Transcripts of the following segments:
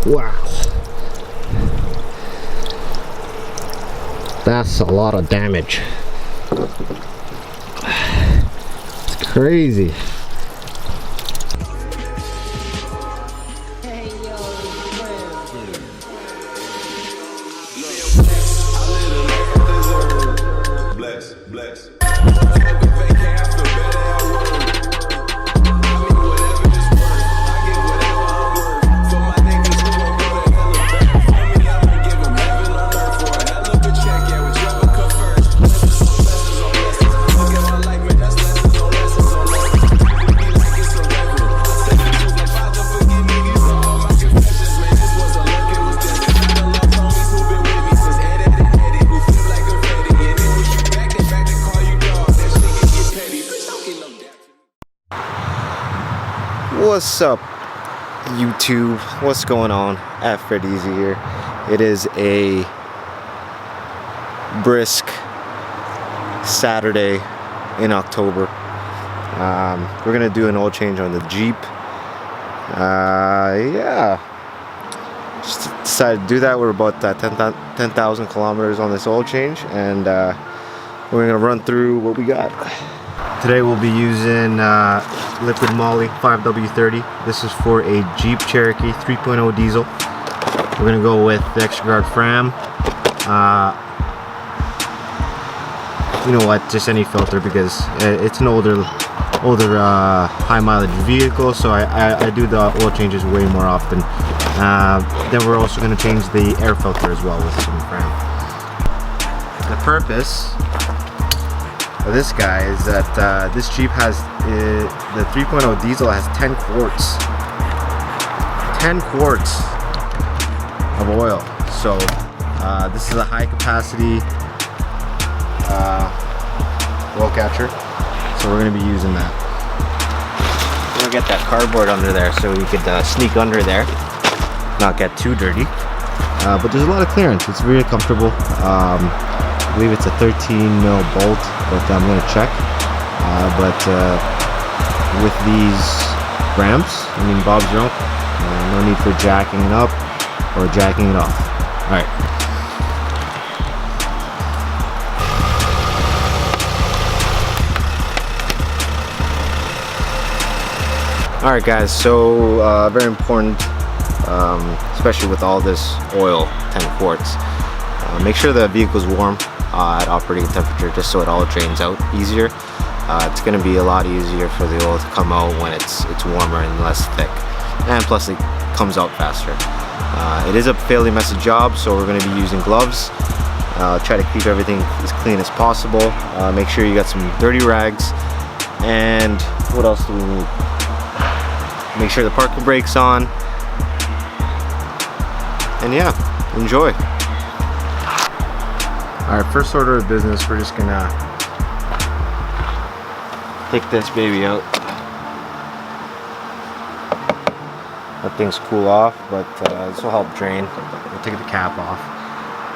Wow. That's a lot of damage. It's crazy. What's up, YouTube? What's going on? At Fred Easy here. It is a brisk Saturday in October. We're gonna do an oil change on the Jeep. Yeah, just decided to do that. We're about 10,000 kilometers on this oil change, and we're gonna run through what we got. Today we'll be using liquid moly 5W30. This is for a Jeep Cherokee 3.0 diesel. We're gonna go with the extra guard Fram. You know what? Just any filter, because it's an older high mileage vehicle, so I do the oil changes way more often. Then we're also gonna change the air filter as well with some Fram. The purpose this guy is that this Jeep has the 3.0 diesel has 10 quarts of oil. So this is a high capacity oil catcher, so we're going to be using that. We're going to get that cardboard under there so we could sneak under there, not get too dirty, but there's a lot of clearance. It's very comfortable. I believe it's a 13mm bolt, but I'm going to check. But with these ramps, I mean, Bob's your uncle. No need for jacking it up or jacking it off. Alright. Alright guys, so very important, especially with all this oil, 10 quarts. Make sure the vehicle's warm at operating temperature, just so it all drains out easier. It's going to be a lot easier for the oil to come out when it's warmer and less thick, and plus it comes out faster. It is a fairly messy job, so we're going to be using gloves. Try to keep everything as clean as possible. Make sure you got some dirty rags, and what else do we need? Make sure the parking brake's on, and yeah, enjoy. Alright, first order of business, we're just gonna take this baby out. Let things cool off, but this will help drain. We'll take the cap off.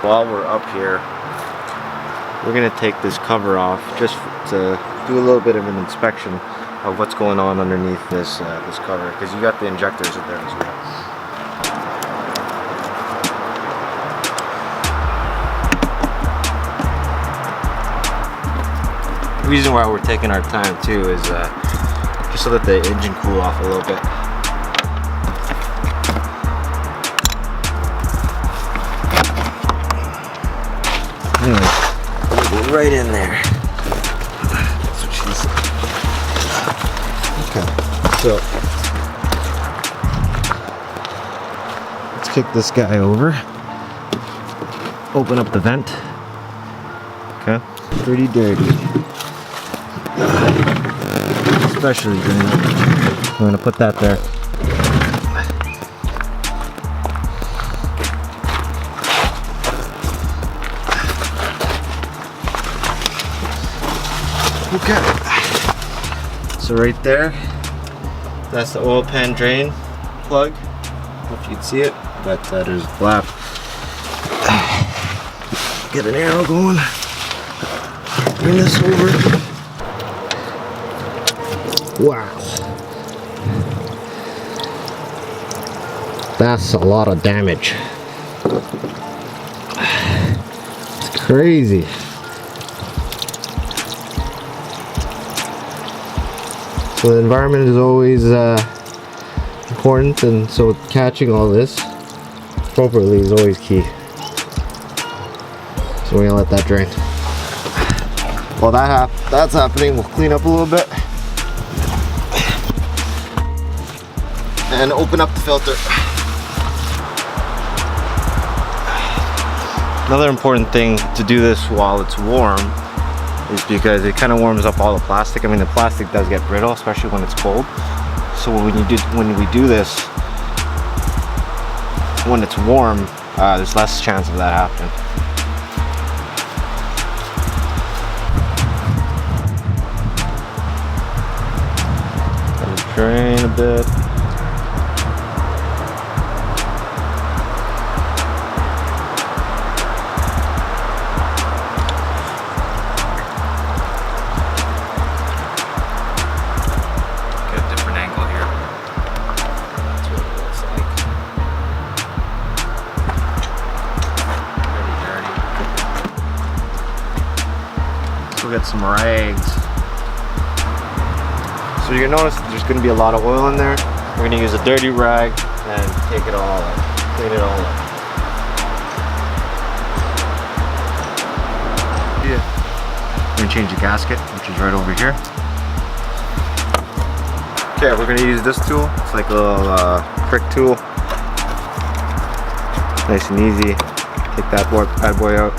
While we're up here, we're gonna take this cover off just to do a little bit of an inspection of what's going on underneath this this cover, because you got the injectors in there as well. The reason why we're taking our time too is just so that the engine cool off a little bit. Anyway, we'll go right in there. That's what she said. Okay, so let's kick this guy over. Open up the vent. Okay, pretty dirty. Especially green. I'm going to put that there. Okay. So right there, that's the oil pan drain plug. I don't know if you can see it, but there's a flap. Get an arrow going. Bring this over. Wow. That's a lot of damage. It's crazy. So the environment is always important, and so catching all this appropriately is always key. So we're gonna let that drain. While that's happening, we'll clean up a little bit and open up the filter. Another important thing to do this while it's warm is because it kind of warms up all the plastic. I mean, the plastic does get brittle, especially when it's cold. So when we do this, when it's warm, there's less chance of that happening. Let it drain a bit. We'll get some rags. So you're gonna notice there's gonna be a lot of oil in there. We're gonna use a dirty rag and take it all out, clean it all up. Yeah. We're gonna change the gasket, which is right over here. Okay, we're gonna use this tool. It's like a little prick tool. Nice and easy. Take that bad boy out.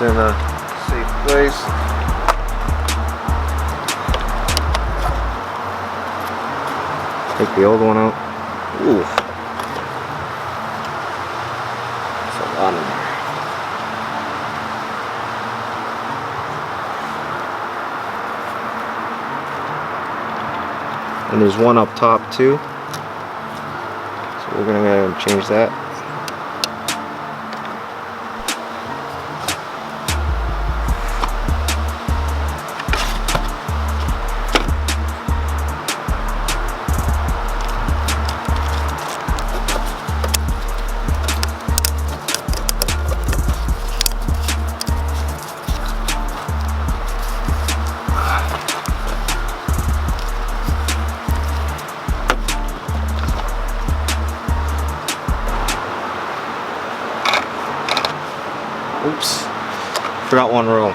In a safe place. Take the old one out. Ooh. That's a lot in there. And there's one up top too. So we're gonna go and change that. Oops, forgot one rule.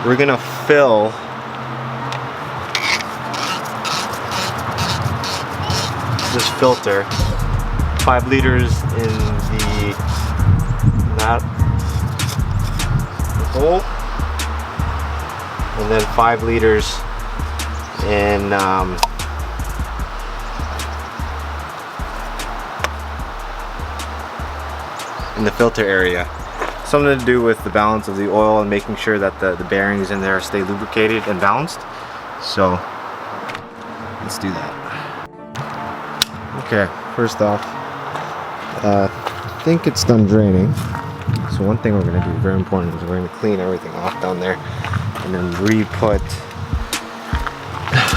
We're gonna fill this filter 5 liters in that hole, and then 5 liters in the filter area. Something to do with the balance of the oil and making sure that the bearings in there stay lubricated and balanced. So let's do that. Okay, first off, I think it's done draining. So one thing we're going to do, very important, is we're going to clean everything off down there and then re-put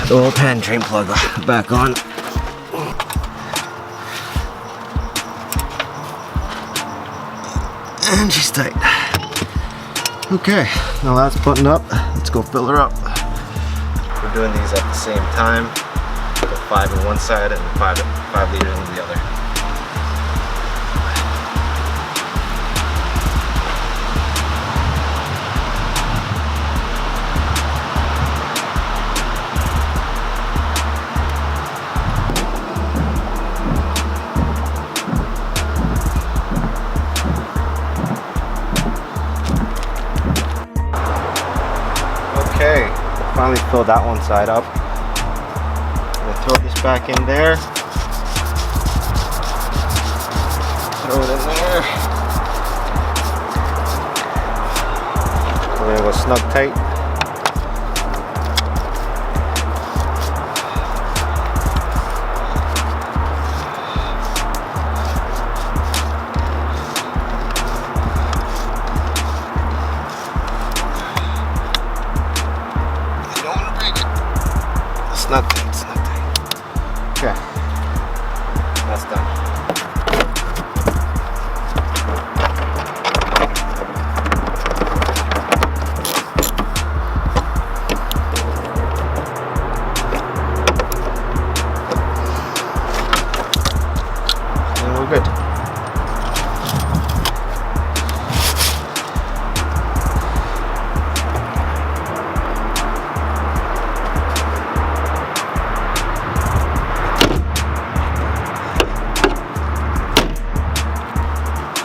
the oil pan drain plug back on. And she's tight. Okay, now that's buttoned up. Let's go fill her up. We're doing these at the same time. Put 5 on one side and 5 liters on the other. Okay, finally filled that one side up. I'm gonna throw this back in there. Throw it in there. We're gonna go snug tight.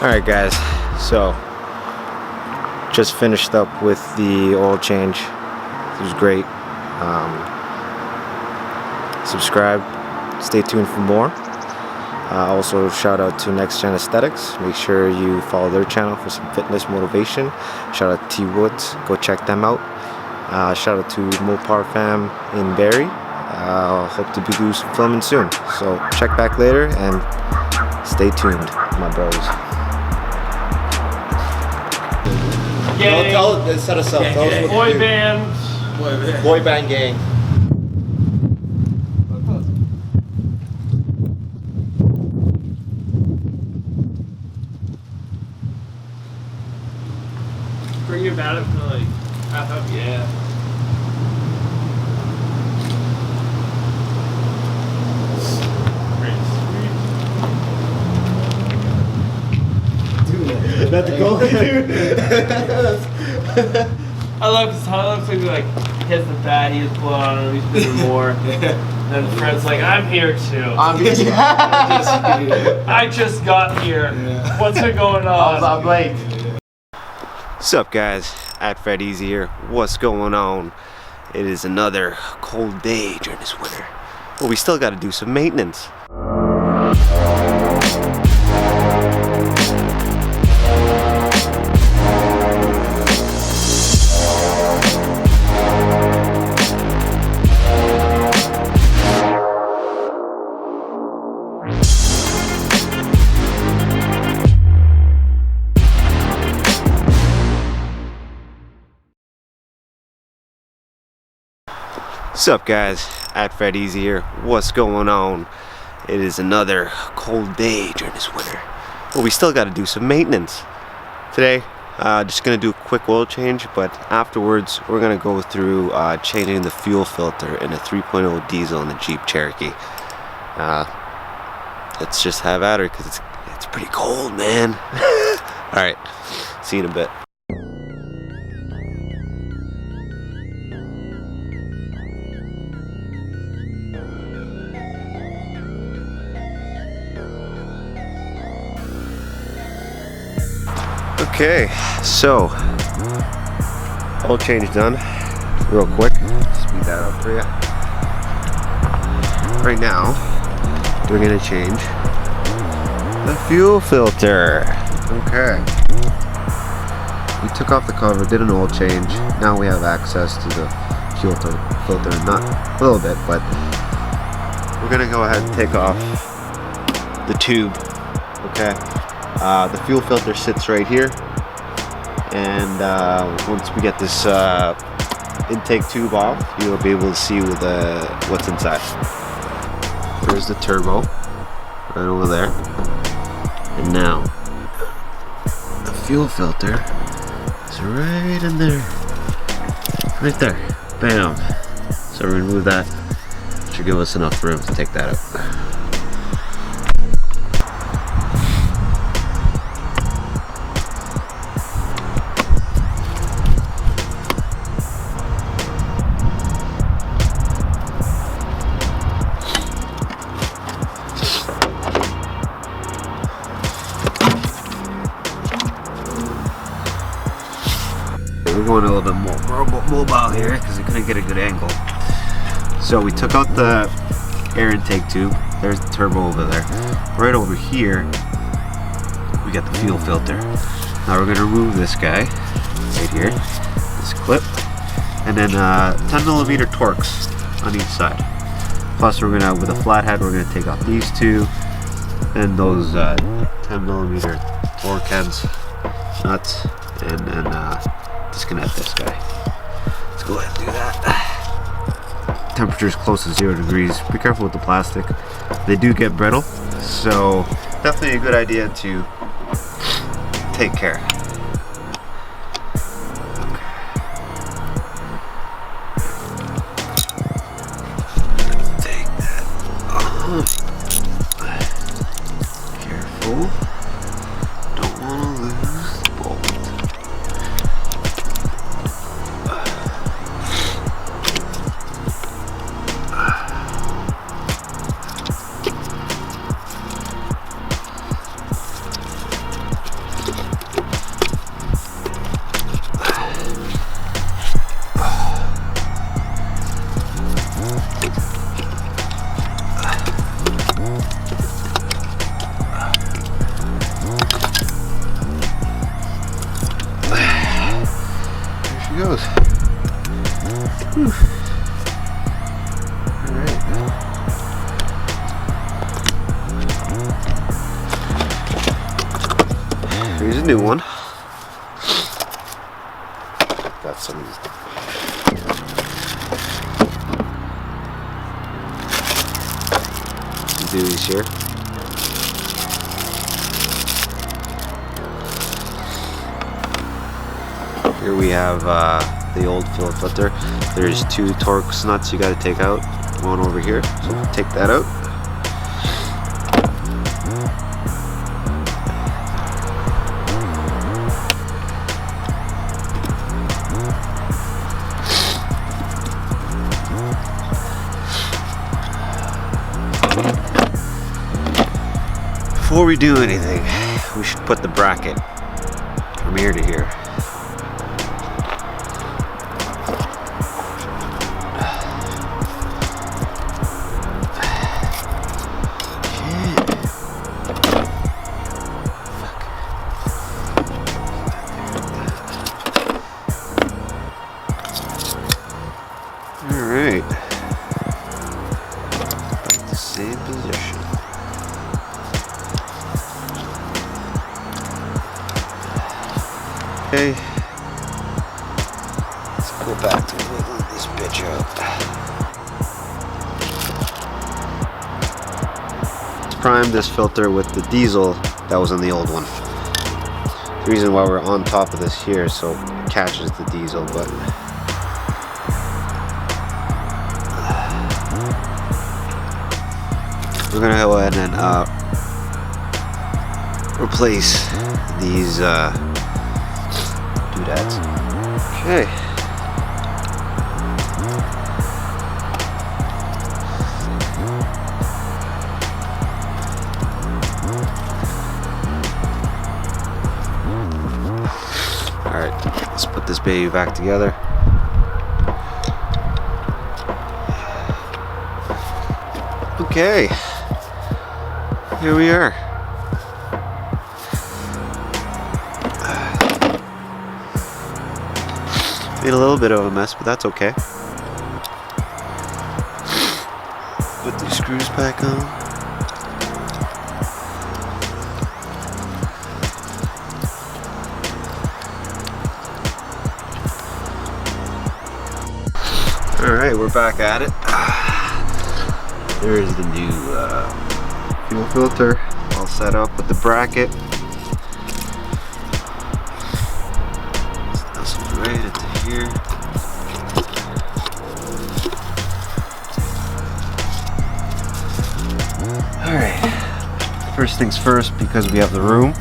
Alright guys, so just finished up with the oil change. It was great. Subscribe, stay tuned for more. Also shout out to Next Gen Aesthetics. Make sure you follow their channel for some fitness motivation. Shout out to T Woods, go check them out. Shout out to Mopar fam in Barrie. Hope to do some filming soon. So check back later and stay tuned, my bros. Tell set us up. Tell us what Boy band. Boy band gang. Bring your bat up to like half up, yeah. Not the goalie, dude. I love because Tyler looks like hits the bat, he has blood on him, he's bitter more. And then Fred's like, I'm here too. I just got here. Yeah. What's going on? I'm late. What's up guys, at Fred Easy here. What's going on? It is another cold day during this winter, but we still got to do some maintenance. What's up guys, at Fred Easy here. What's going on? It is another cold day during this winter, but we still got to do some maintenance. Today, just going to do a quick oil change, but afterwards we're going to go through changing the fuel filter in a 3.0 diesel in the Jeep Cherokee. Let's just have at her because it's pretty cold, man. Alright, see you in a bit. Okay, so oil change done. Real quick, speed that up for you. Right now, we're gonna change the fuel filter. Okay. We took off the cover, did an oil change. Now we have access to the fuel filter. Not a little bit, but we're gonna go ahead and take off the tube. Okay. The fuel filter sits right here, and once we get this intake tube off, you'll be able to see what's inside. There's the turbo right over there, and now the fuel filter is right in there, right there. Bam! So remove that. Should give us enough room to take that out. We're going a little bit more mobile here because we couldn't get a good angle. So we took out the air intake tube. There's the turbo over there. Right over here, we got the fuel filter. Now we're going to remove this guy right here, this clip, and then 10mm Torx on each side. Plus, we're gonna, with a flathead, we're gonna take off these two and those 10mm Torx heads, nuts, and then disconnect this guy. Let's go ahead and do that. Temperature is close to 0 degrees. Be careful with the plastic. They do get brittle, so definitely a good idea to take care. Take that off. Careful. Don't want to lose the bolt. Alright. Here's a new one. Got some duties here. Here we have the old fuel filter. There's 2 Torx nuts you got to take out. One over here. So take that out. Before we do anything, we should put the bracket from here to here. Alright. About the same position. Okay, let's go back to wiggling this bitch out. Let's prime this filter with the diesel that was in the old one. The reason why we're on top of this here so it catches the diesel, but we're gonna go ahead and replace these doodads. Okay. Alright, let's put this baby back together. Okay. Here we are. Made a little bit of a mess, but that's okay. Put these screws back on. Alright, we're back at it. There's the new fuel filter all set up with the bracket. This is right into here. Alright, first things first, because we have the room,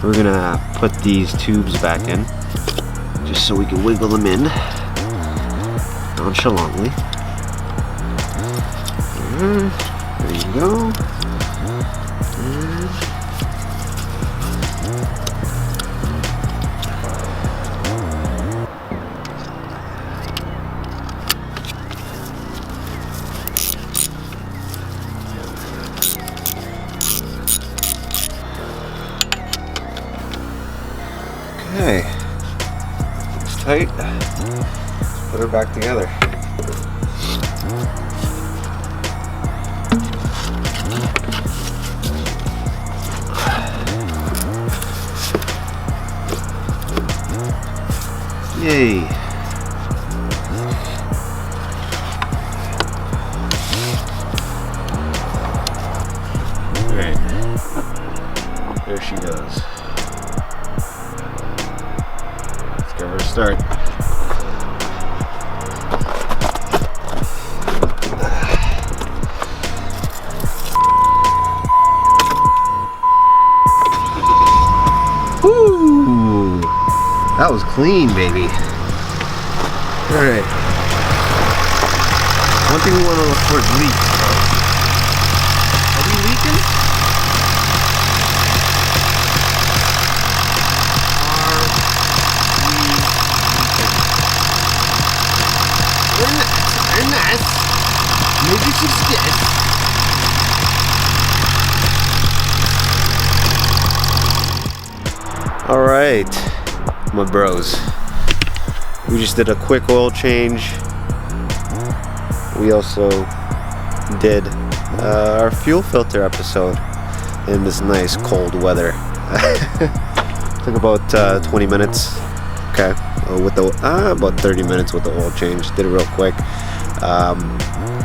we're gonna put these tubes back in just so we can wiggle them in nonchalantly. There you go. Okay. It's tight. Put her back together. Yay! Alright, there she goes. Let's give her a start. Woo! That was clean, baby. Alright. One thing we want to look for is leaks. Are we leaking? We're not. Maybe success. Alright, my bros. We just did a quick oil change we also did our fuel filter episode in this nice cold weather. Took about 20 minutes. Okay, with the about 30 minutes with the oil change. Did it real quick.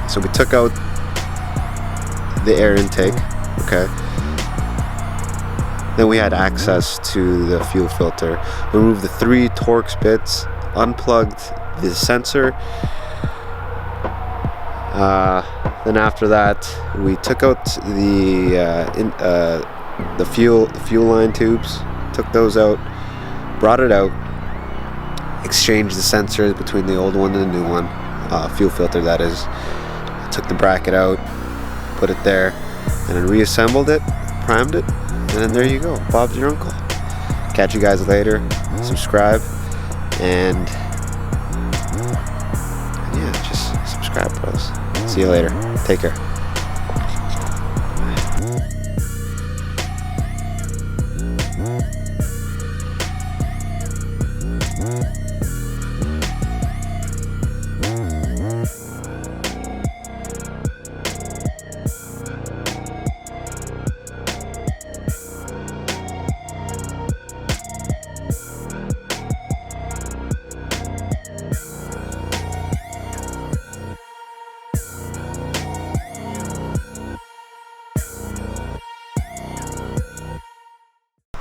So we took out the air intake. Okay. Then we had access to the fuel filter. We removed the 3 Torx bits, unplugged the sensor. Then after that, we took out the fuel line tubes. Took those out, brought it out, exchanged the sensors between the old one and the new one, fuel filter that is. Took the bracket out, put it there, and then reassembled it, primed it, and then there you go. Bob's your uncle. Catch you guys later. Subscribe, and yeah, just subscribe, bros. See you later. Take care.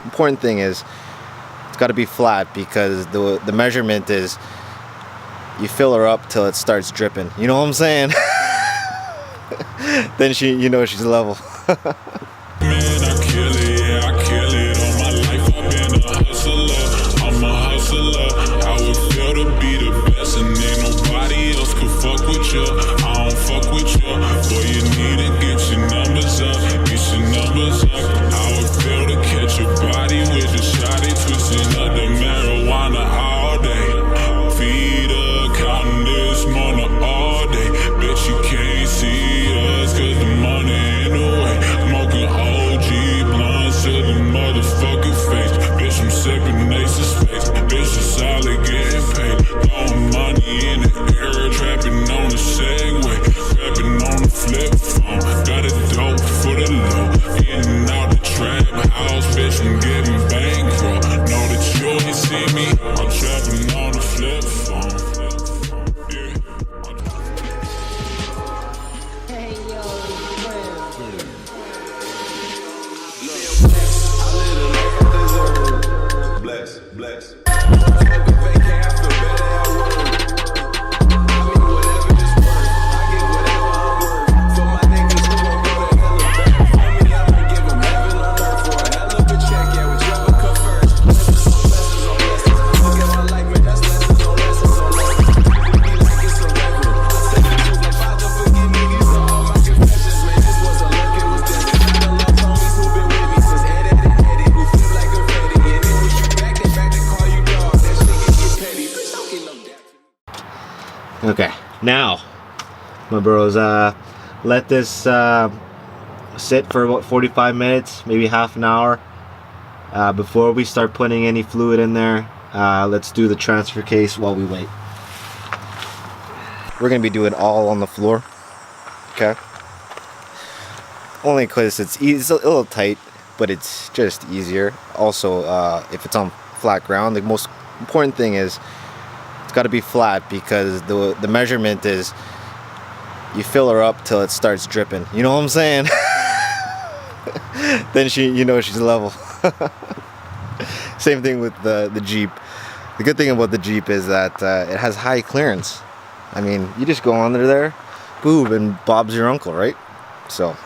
Important thing is it's got to be flat, because the measurement is you fill her up till it starts dripping. You know what I'm saying? Then you know she's level. Man, I kill it, yeah, I kill it. All my life I've been a hustler. I'm a hustler. I would feel to be the best, and ain't nobody else could fuck with you. I don't fuck with you. Boy, you need to get your numbers up. Get your numbers up. I would feel to catch your body with a shotty, twisting up the marijuana all day. Feed her, counting this money all day. Bet you can't see us, cause the money in the way. Smoking OG blunts to the motherfucking face. Bitch, I'm sipping Ace's face. Bitch, it's solid getting paid. Throwing money in the air, trapping on the Segway. Rapping on the flip phone. Got it dope for the low. In and out the trap house, bitch, I'm getting bankroll. Know that you ain't see me. I'm trapping on the flip phone. Yeah. Bless, bless. Okay, now my bros, let this sit for about 45 minutes, maybe half an hour, before we start putting any fluid in there. Let's do the transfer case while we wait. We're gonna be doing all on the floor, okay? Only because it's a little tight, but it's just easier. Also, if it's on flat ground, the most important thing is got to be flat, because the measurement is you fill her up till it starts dripping. You know what I'm saying? Then you know she's level. Same thing with the Jeep. The good thing about the Jeep is that it has high clearance. I mean, you just go under there, boom, and Bob's your uncle, right? So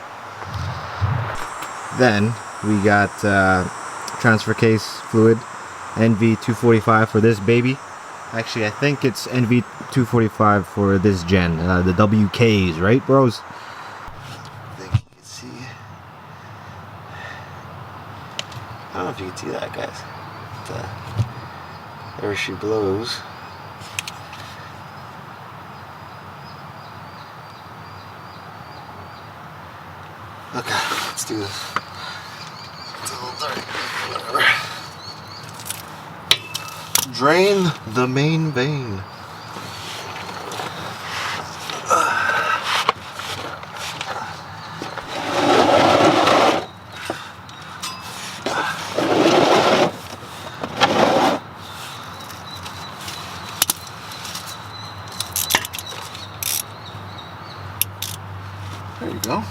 then we got transfer case fluid, NV245 for this baby. Actually, I think it's NV245 for this gen, the WKs, right, bros? I think you can see. I don't know if you can see that, guys. But, there she blows. Okay, let's do this. It's a little dark. Whatever. Drain the main vein. There you go.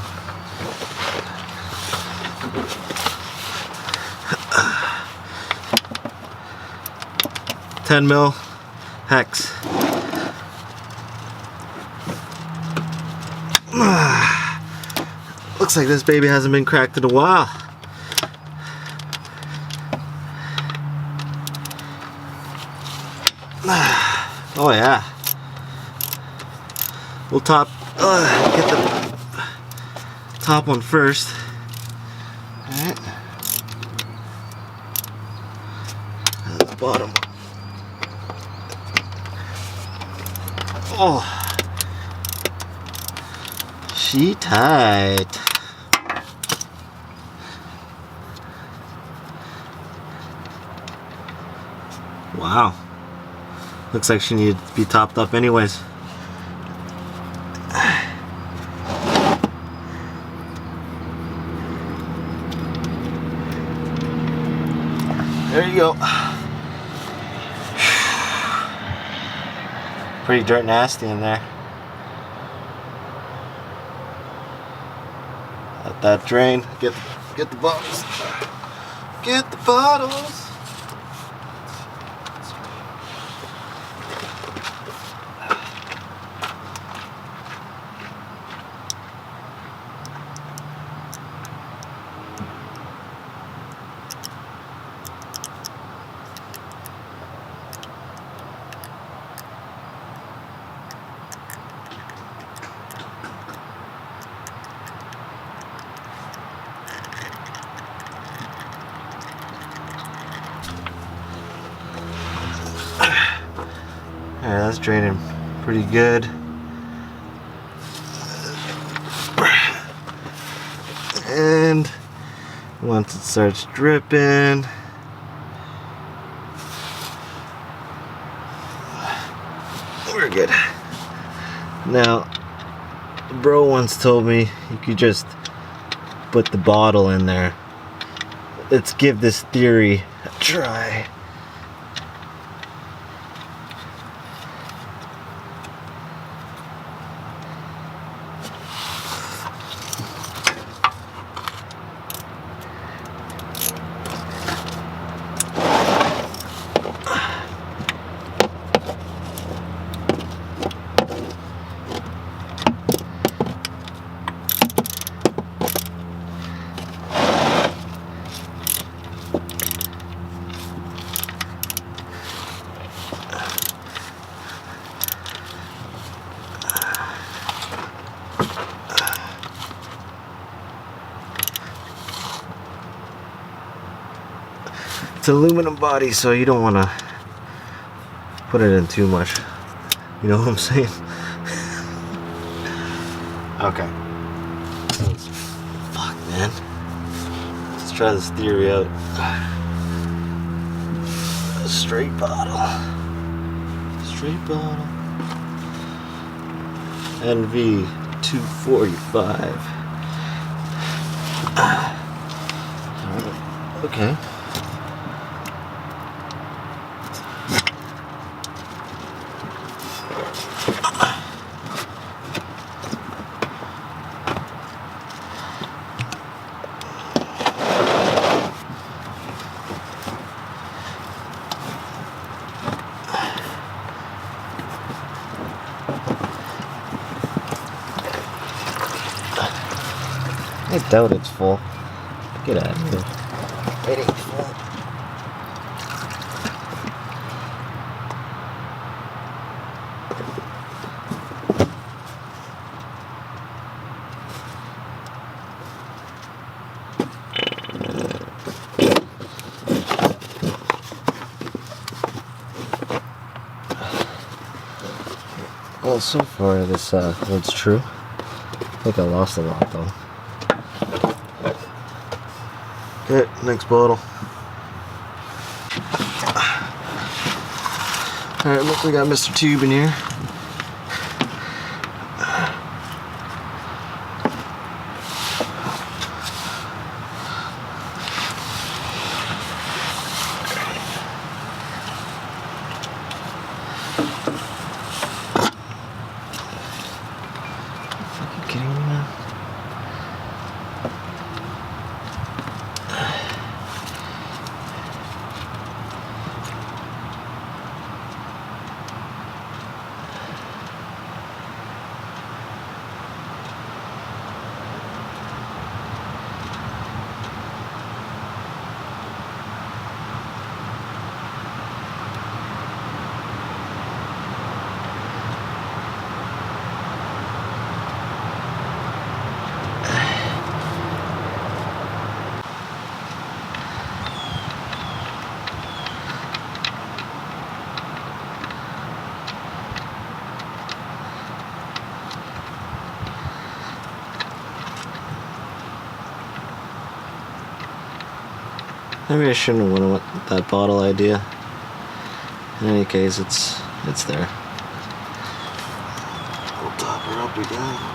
$10 hex. Looks like this baby hasn't been cracked in a while. Oh yeah. We'll get the top one first. Alright. And the bottom. Oh. She tight. Wow. Looks like she needed to be topped up anyways. There you go. Pretty dirt nasty in there. Let that drain. Get the bottles. Get the bottles. Alright, that's draining pretty good. And once it starts dripping, we're good. Now, bro once told me you could just put the bottle in there. Let's give this theory a try. It's aluminum body, so you don't want to put it in too much. You know what I'm saying? Okay. Fuck, man. Let's try this theory out. A straight bottle. Straight bottle. NV 245. Okay. I doubt it's full. Get out of here. It ain't full. Well, so far this holds true. I think I lost a lot though. Okay, next bottle. Alright, look, we got Mr. Tube in here. Are you kidding me, man? Maybe I shouldn't have went with that bottle idea. In any case, it's there. We'll top her up again.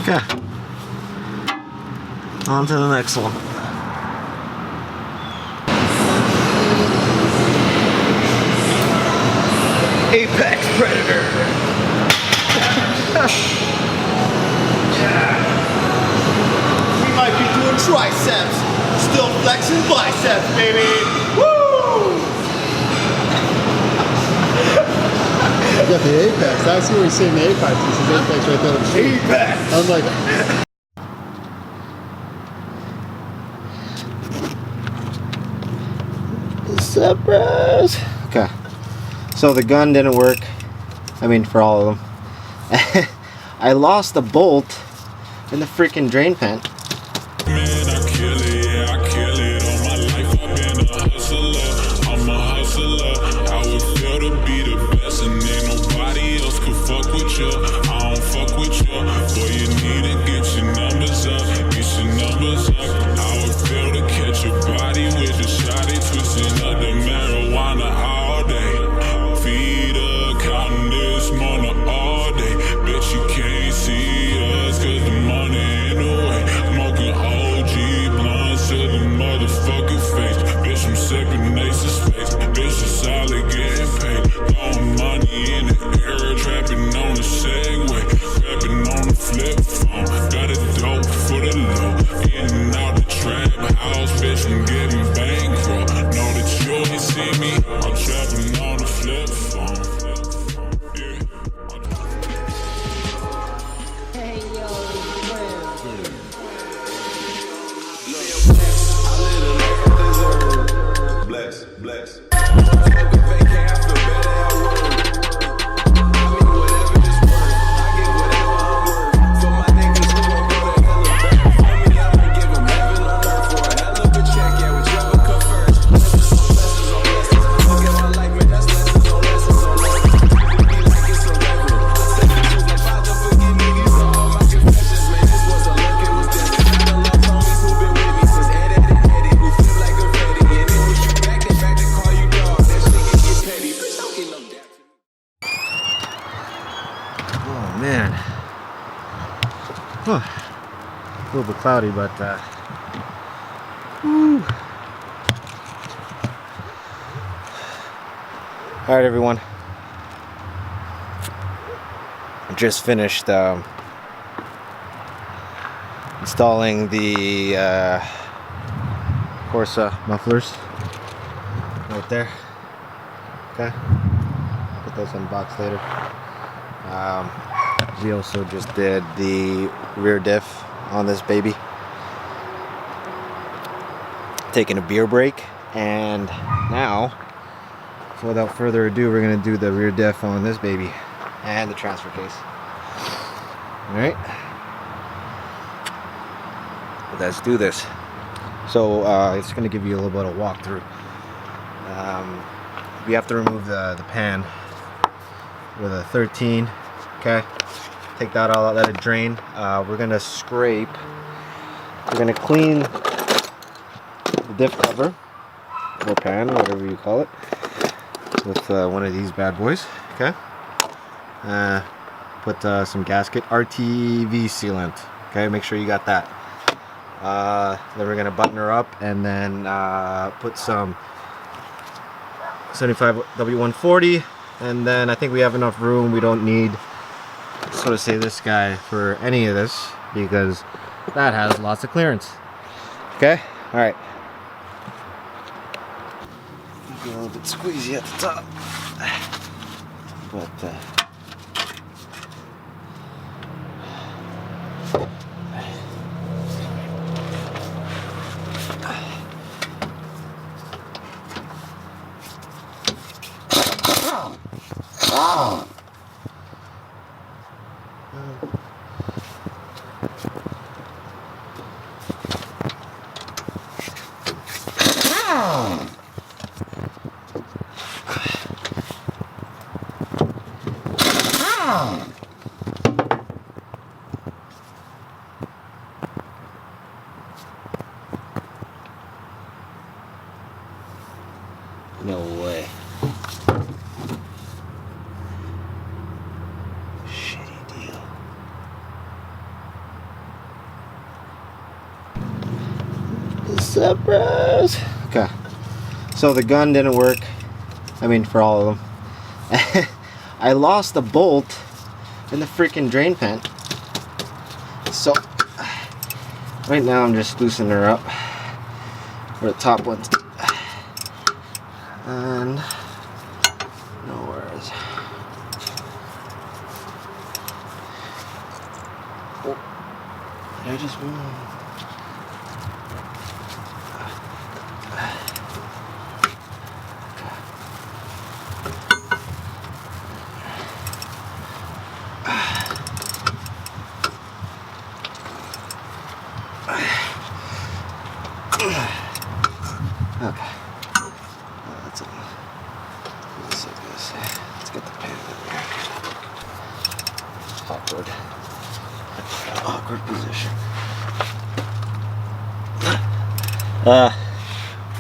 Okay, on to the next one. Apex Predator. We might be doing triceps, still flexing biceps, baby. Woo! You got the apex. That's where he's saying the apex. This is apex right there. Apex. I'm like, Surprise! Okay, so the gun didn't work. I mean, for all of them. I lost a bolt in the freaking drain pan. Man, I kill it, yeah, I kill it. All my life I've been a hustler. I'm a hustler. I would feel to be the best, and ain't nobody else could fuck with you. I don't fuck with you. Boy, you need to get your numbers up. Get your numbers up. I would feel to catch your body with the shotty twisting up the marijuana all day. Feed her, counting this money all day. Bet you can't see us, cause the money in the way. Smoking OG blunts to the motherfucking face. Bitch, I'm sipping Ace's face. Bitch, it's solid getting paid. Throwing money in the air, trapping on the Segway. Trapping on the flip phone. Got a dope for the low. Getting out the trap house, bitch, I'm getting bankroll. Know that you ain't see me. I'm trapping on the flip phone. Yeah. Bless, bless. Oh man. Huh. A little bit cloudy, but woo. All right, everyone. I just finished installing the Corsa mufflers right there. Okay, put those in the box later. We also just did the rear diff on this baby. Taking a beer break, and now, so without further ado, we're gonna do the rear diff on this baby and the transfer case. All right, let's do this. So it's gonna give you a little bit of walkthrough. We have to remove the pan with a 13. Okay, take that all out, let it drain. We're gonna scrape, we're gonna clean the diff cover or pan, whatever you call it, with one of these bad boys. Okay, put some gasket RTV sealant. Okay, make sure you got that. Then we're gonna button her up, and then put some 75 W140, and then I think we have enough room. We don't need, so to say, this guy for any of this, because that has lots of clearance. Okay, all right. Be a little bit squeezy at the top, but no way. Shitty deal. What's up, bros? Okay. So the gun didn't work. I mean, for all of them. I lost a bolt in the freaking drain pan. So right now I'm just loosening her up for the top ones. And no worries. Oh, did I just move? Okay. That's it. Let's get the pan in there. Awkward position.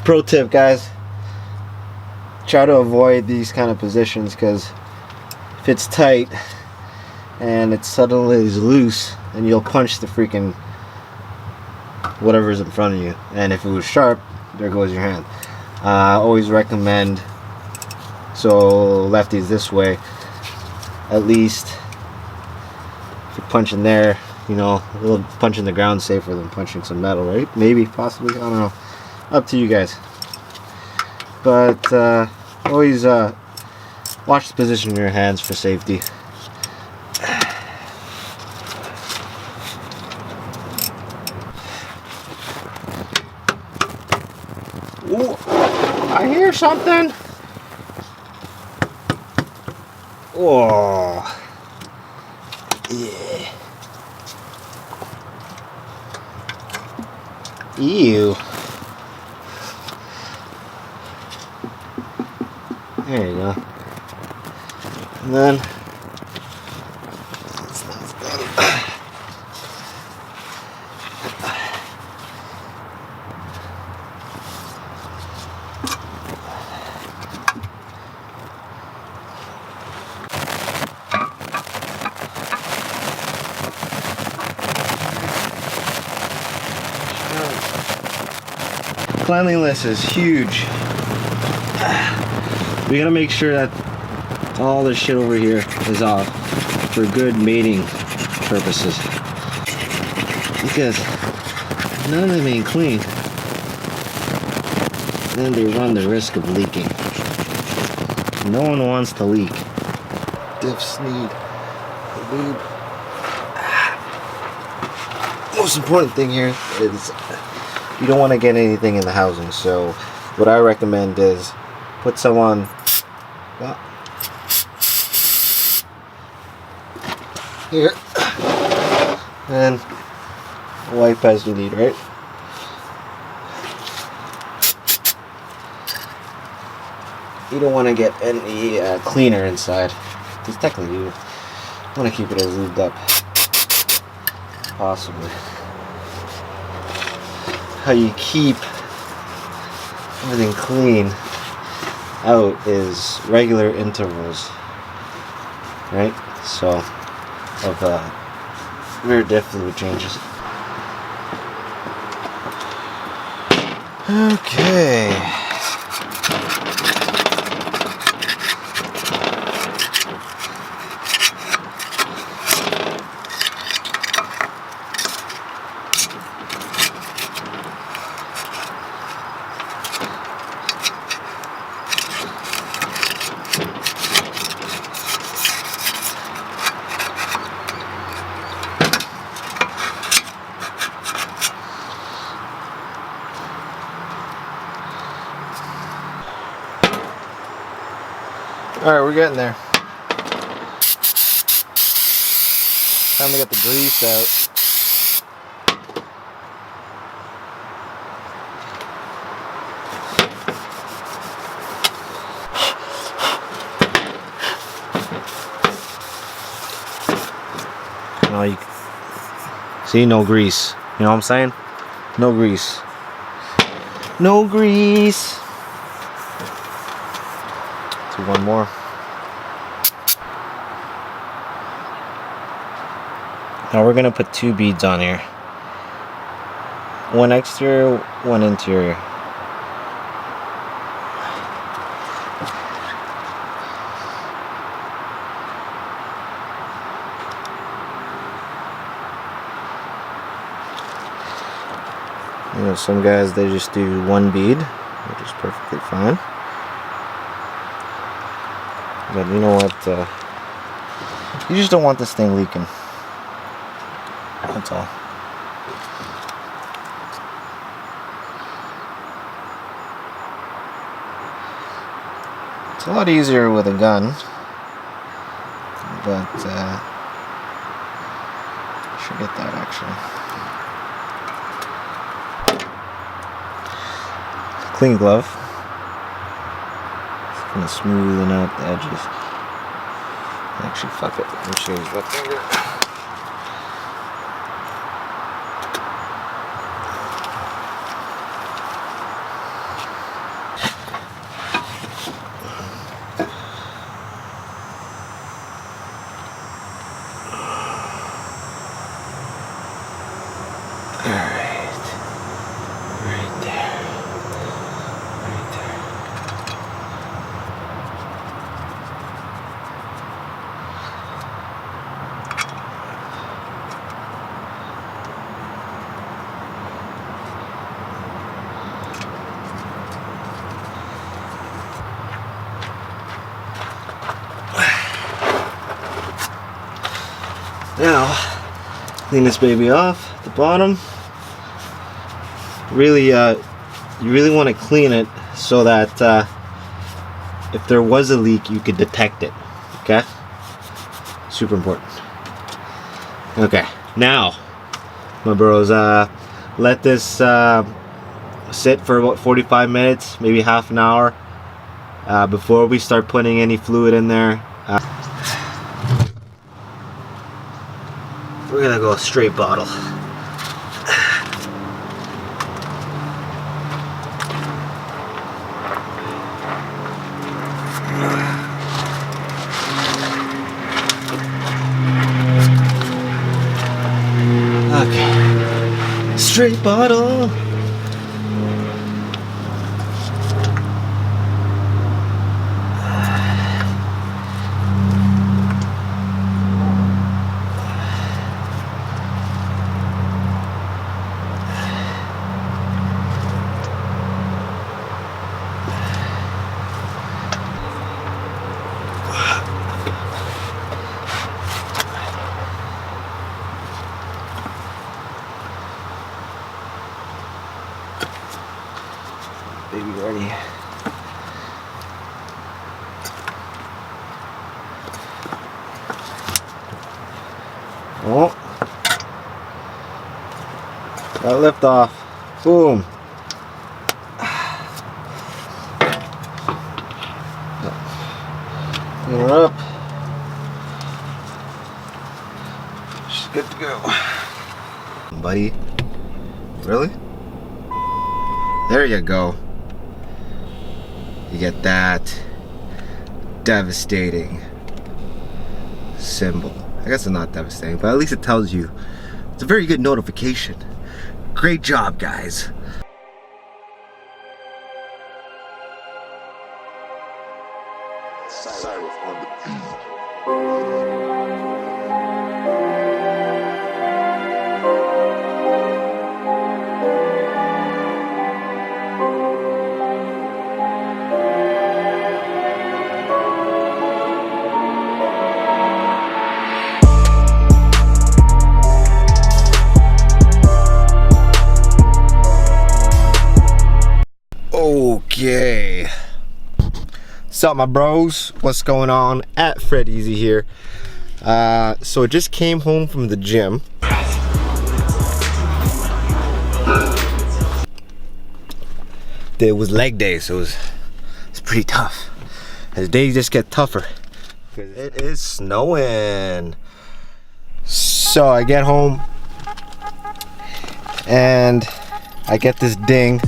Pro tip, guys. Try to avoid these kind of positions, because if it's tight and it suddenly is loose, then you'll punch the freaking whatever's in front of you. And if it was sharp, there goes your hand. I always recommend, so lefties this way, at least if you're punching there, you know, a little punch in the ground safer than punching some metal, right? Maybe, possibly, I don't know. Up to you guys. But always watch the position in your hands for safety. Ooh, I hear something. Oh, yeah. Ew. There you go. And then that's done. Cleanliness is huge. We gotta make sure that all this shit over here is off for good mating purposes, because none of them ain't clean. Then they run the risk of leaking. No one wants to leak. Diffs need a lube. Most important thing here is you don't want to get anything in the housing, so what I recommend is put some on here and wipe as you need, right? You don't want to get any cleaner inside, because technically you want to keep it as lubed up possibly. How you keep everything clean out is regular intervals, right? So of rear diff fluid changes. Okay. Alright, we're getting there. Time to get the grease out. You see, no grease. You know what I'm saying? No grease. No grease. Do one more. Now we're gonna put 2 beads on here. One exterior, one interior. You know, some guys, they just do 1 bead, which is perfectly fine. But you know what? You just don't want this thing leaking. That's all. It's a lot easier with a gun, but should get that actually. Clean glove. Just kind of smoothing out the edges. Actually, fuck it. Let me change that finger. Now, clean this baby off at the bottom. Really, you really want to clean it so that if there was a leak, you could detect it. Okay? Super important. Okay, now, my bros, let this sit for about 45 minutes, maybe half an hour, before we start putting any fluid in there. We're gonna go straight bottle. Okay, straight bottle. Baby ready. Oh, got lift off. Boom. Clean her up. She's good to go. Buddy. Really? There you go. You get that devastating symbol. I guess it's not devastating, but at least it tells you. It's a very good notification. Great job, guys. What's up, my bros? What's going on? At Fred Easy here. So I just came home from the gym. It was leg day, so it's pretty tough. As days just get tougher. It is snowing. So I get home and I get this ding-a-ling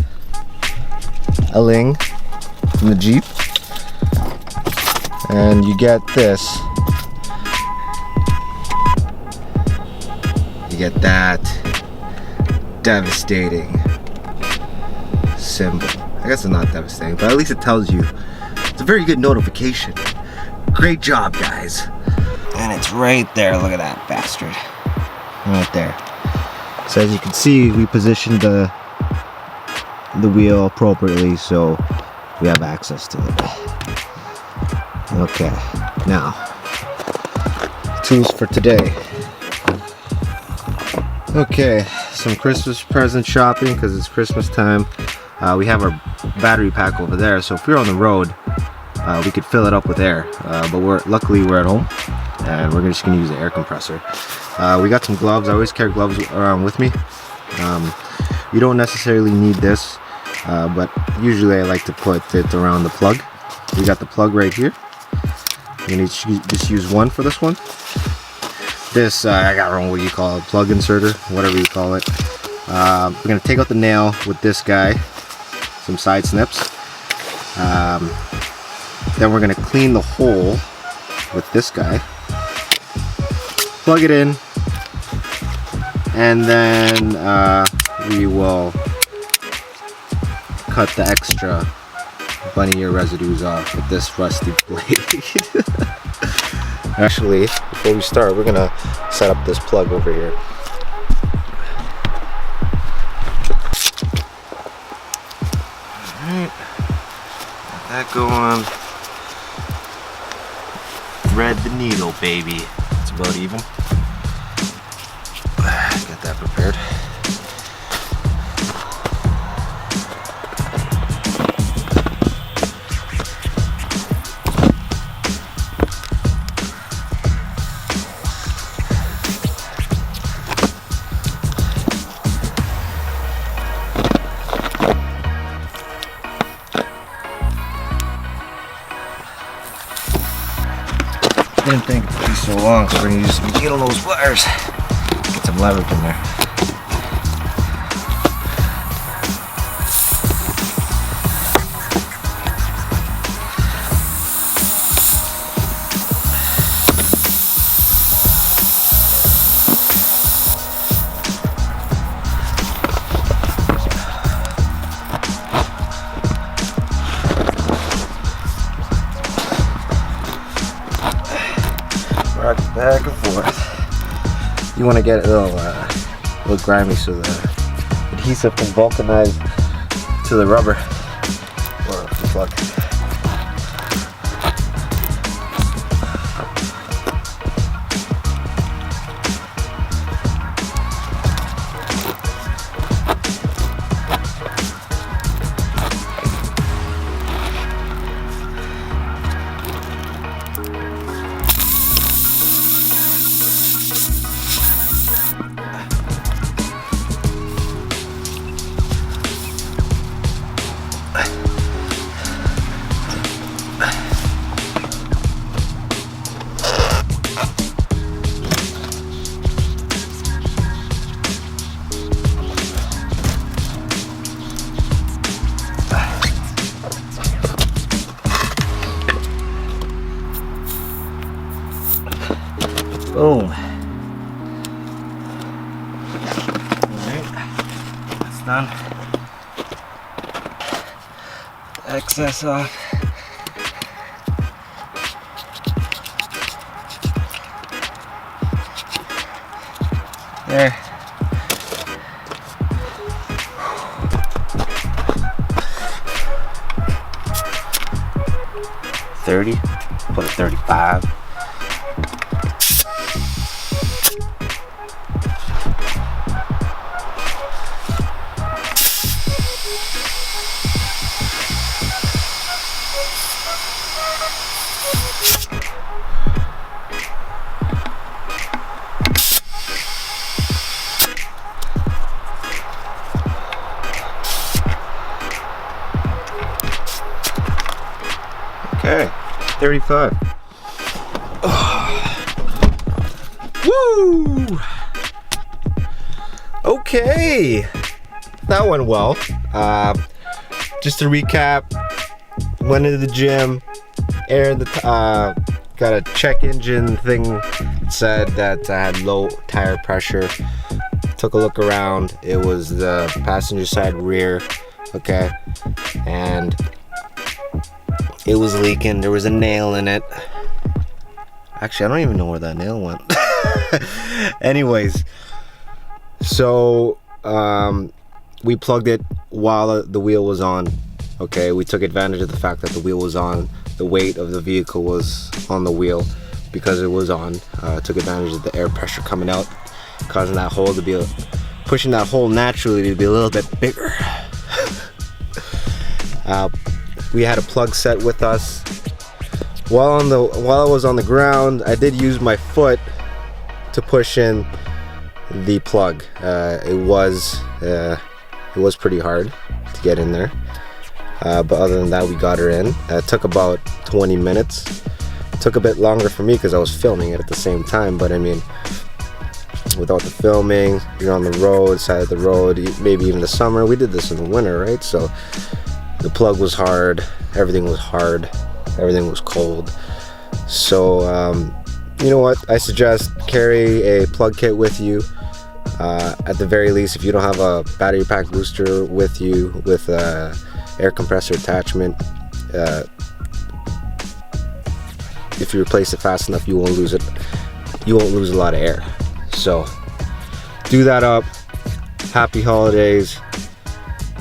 from the Jeep, and you get this. You get that devastating symbol. I guess it's not devastating, but at least it tells you. It's a very good notification. Great job, guys. And it's right there. Look at that bastard. Right there. So as you can see, we positioned the wheel appropriately, so we have access to it. Okay, now tools for today. Okay, some Christmas present shopping because it's Christmas time. We have our battery pack over there, so if we're on the road, we could fill it up with air. But luckily we're at home, and we're just gonna use the air compressor. We got some gloves. I always carry gloves around with me. You don't necessarily need this, but usually I like to put it around the plug. We got the plug right here. You need to just use one for this one. This, I got wrong, what do you call it? Plug inserter, whatever you call it. We're gonna take out the nail with this guy, some side snips. Then we're gonna clean the hole with this guy. Plug it in, and then we will cut the extra bunny ear residues off with this rusty blade. Actually, before we start, we're gonna set up this plug over here. Alright, got that going. Thread the needle, baby. It's about even. Get that prepared. Didn't think it would be so long, so we're going to use some needle nose pliers. Get some leverage in there. Back and forth. You want to get it a little grimy so the adhesive can vulcanize to the rubber or the plug. Boom. Alright, that's done. Excess off. There. $30, put it $35. 35. Woo! Okay, that went well. Just to recap, went into the gym, aired the got a check engine thing, said that I had low tire pressure. Took a look around, it was the passenger side rear, okay, and it was leaking. There was a nail in it. Actually, I don't even know where that nail went. Anyways, so we plugged it while the wheel was on. Okay, we took advantage of the fact that the wheel was on. The weight of the vehicle was on the wheel because it was on. Took advantage of the air pressure coming out, causing that hole to be pushing that hole naturally to be a little bit bigger. We had a plug set with us. While I was on the ground, I did use my foot to push in the plug. It was pretty hard to get in there, but other than that, we got her in. It took about 20 minutes. It took a bit longer for me because I was filming it at the same time, but I mean, without the filming, you're on the road, side of the road, maybe even the summer. We did this in the winter, right? So the plug was hard, everything was hard, everything was cold. So you know what, I suggest carry a plug kit with you. At the very least, if you don't have a battery pack booster with you with air compressor attachment, if you replace it fast enough, you won't lose it. You won't lose a lot of air. So do that up. Happy holidays.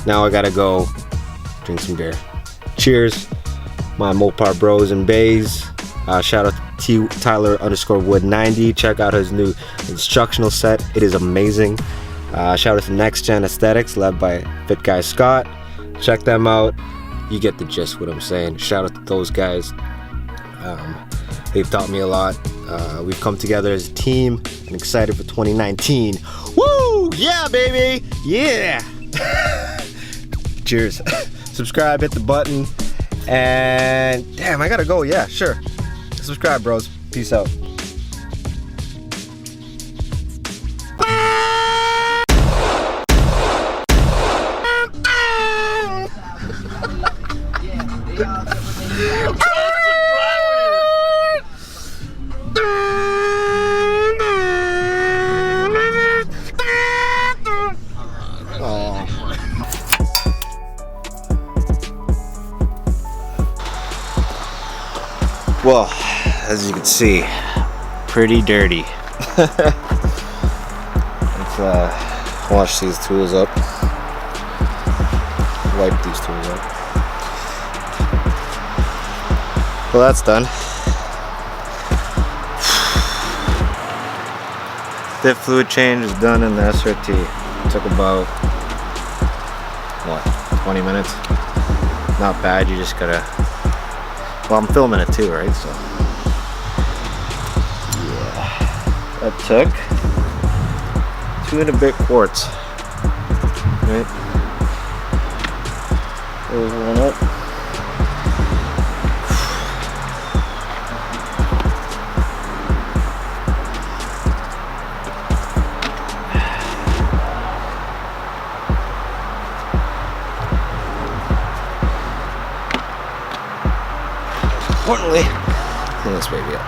Now I gotta go drink some beer. Cheers, my Mopar bros and bays. Shout out to Tyler_Wood90. Check out his new instructional set. It is amazing. Shout out to Next Gen Aesthetics, led by Fit Guy Scott. Check them out. You get the gist what I'm saying. Shout out to those guys. They've taught me a lot. We've come together as a team and excited for 2019. Woo! Yeah, baby! Yeah! Cheers. Subscribe, hit the button, and damn, I gotta go. Yeah, sure. Subscribe, bros. Peace out. Well, as you can see, pretty dirty. Let's wash these tools up. Wipe these tools up. Well, that's done. Diff fluid change is done in the SRT. It took about, what, 20 minutes? Not bad, you just gotta, well, I'm filming it too, right? So, yeah, that took 2 and a bit quarts, right? There's one up. Importantly, clean this baby up.